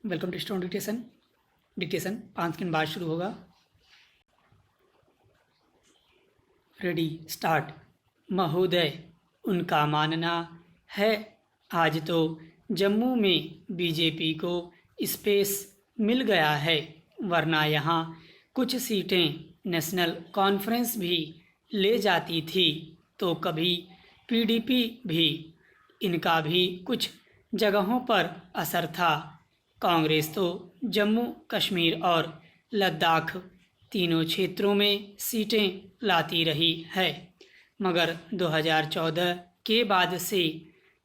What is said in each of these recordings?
Welcome to student dictation 5 second बाद शुरू होगा। Ready start. महोदय, उनका मानना है आज तो जम्मू में बीजेपी को स्पेस मिल गया है, वरना यहाँ कुछ सीटें नेशनल कॉन्फ्रेंस भी ले जाती थी तो कभी पीडीपी भी। इनका भी कुछ जगहों पर असर था। कांग्रेस तो जम्मू कश्मीर और लद्दाख तीनों क्षेत्रों में सीटें लाती रही है, मगर 2014 के बाद से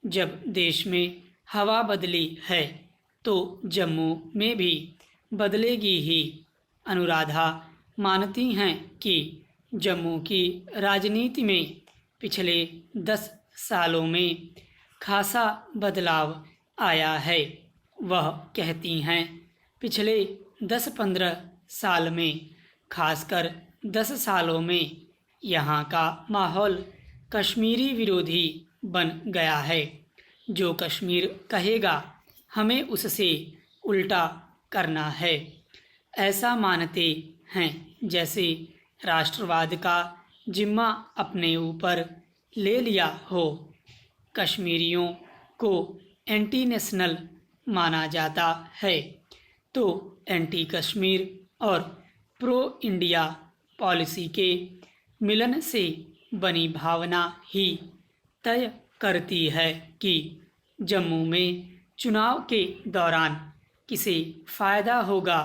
जब देश में हवा बदली है तो जम्मू में भी बदलेगी ही। अनुराधा मानती हैं कि जम्मू की राजनीति में पिछले 10 सालों में खासा बदलाव आया है। वह कहती हैं पिछले 10-15 साल में, खासकर 10 सालों में, यहाँ का माहौल कश्मीरी विरोधी बन गया है। जो कश्मीर कहेगा हमें उससे उल्टा करना है, ऐसा मानते हैं जैसे राष्ट्रवाद का जिम्मा अपने ऊपर ले लिया हो। कश्मीरियों को एंटी नेशनल माना जाता है तो एंटी कश्मीर और प्रो इंडिया पॉलिसी के मिलन से बनी भावना ही तय करती है कि जम्मू में चुनाव के दौरान किसे फ़ायदा होगा।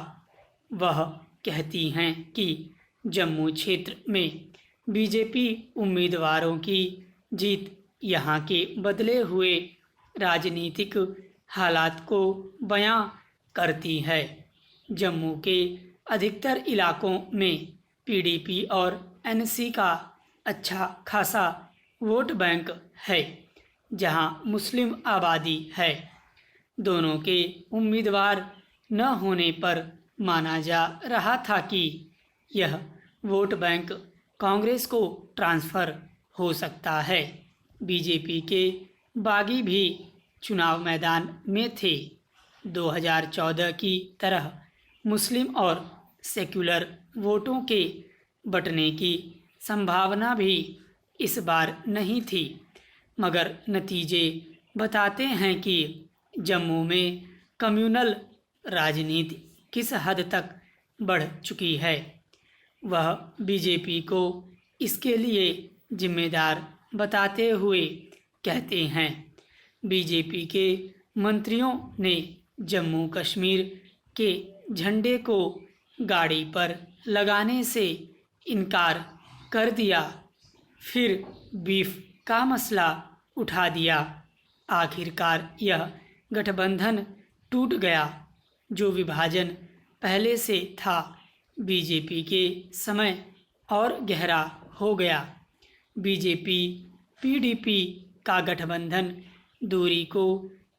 वह कहती हैं कि जम्मू क्षेत्र में बीजेपी उम्मीदवारों की जीत यहाँ के बदले हुए राजनीतिक हालात को बयां करती है। जम्मू के अधिकतर इलाकों में पीडीपी और एनसी का अच्छा खासा वोट बैंक है, जहां मुस्लिम आबादी है। दोनों के उम्मीदवार न होने पर माना जा रहा था कि यह वोट बैंक कांग्रेस को ट्रांसफ़र हो सकता है। बीजेपी के बागी भी चुनाव मैदान में थे। 2014 की तरह मुस्लिम और सेक्युलर वोटों के बंटने की संभावना भी इस बार नहीं थी, मगर नतीजे बताते हैं कि जम्मू में कम्युनल राजनीति किस हद तक बढ़ चुकी है। वह बीजेपी को इसके लिए जिम्मेदार बताते हुए कहते हैं बीजेपी के मंत्रियों ने जम्मू कश्मीर के झंडे को गाड़ी पर लगाने से इनकार कर दिया, फिर बीफ का मसला उठा दिया। आखिरकार यह गठबंधन टूट गया। जो विभाजन पहले से था बीजेपी के समय और गहरा हो गया। बीजेपी पीडीपी का गठबंधन दूरी को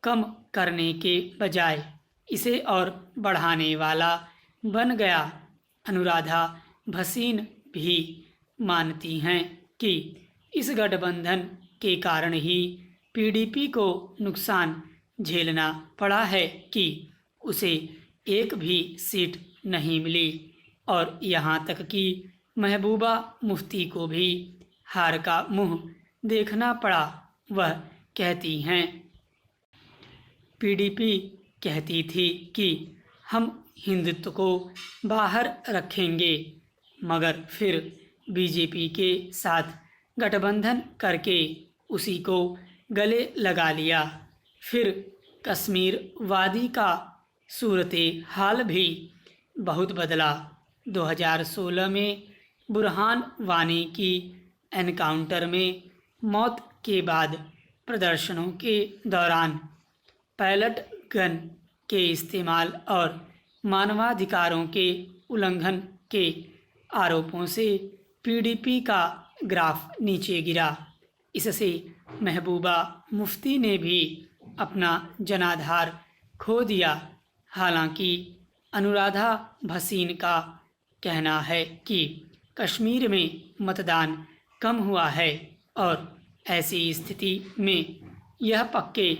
कम करने के बजाय इसे और बढ़ाने वाला बन गया। अनुराधा भसीन भी मानती हैं कि इस गठबंधन के कारण ही पीडीपी को नुकसान झेलना पड़ा है कि उसे एक भी सीट नहीं मिली और यहाँ तक कि महबूबा मुफ्ती को भी हार का मुंह देखना पड़ा। वह कहती हैं पीडीपी कहती थी कि हम हिंदुत्व को बाहर रखेंगे, मगर फिर बीजेपी के साथ गठबंधन करके उसी को गले लगा लिया। फिर कश्मीर वादी का सूरते हाल भी बहुत बदला। 2016 में बुरहान वानी की एनकाउंटर में मौत के बाद प्रदर्शनों के दौरान पैलेट गन के इस्तेमाल और मानवाधिकारों के उल्लंघन के आरोपों से पीडीपी का ग्राफ नीचे गिरा। इससे महबूबा मुफ्ती ने भी अपना जनाधार खो दिया। हालांकि अनुराधा भसीन का कहना है कि कश्मीर में मतदान कम हुआ है और ऐसी स्थिति में यह पक्के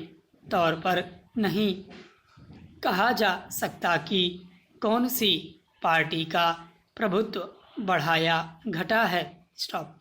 तौर पर नहीं कहा जा सकता कि कौन सी पार्टी का प्रभुत्व बढ़ा या घटा है? स्टॉप।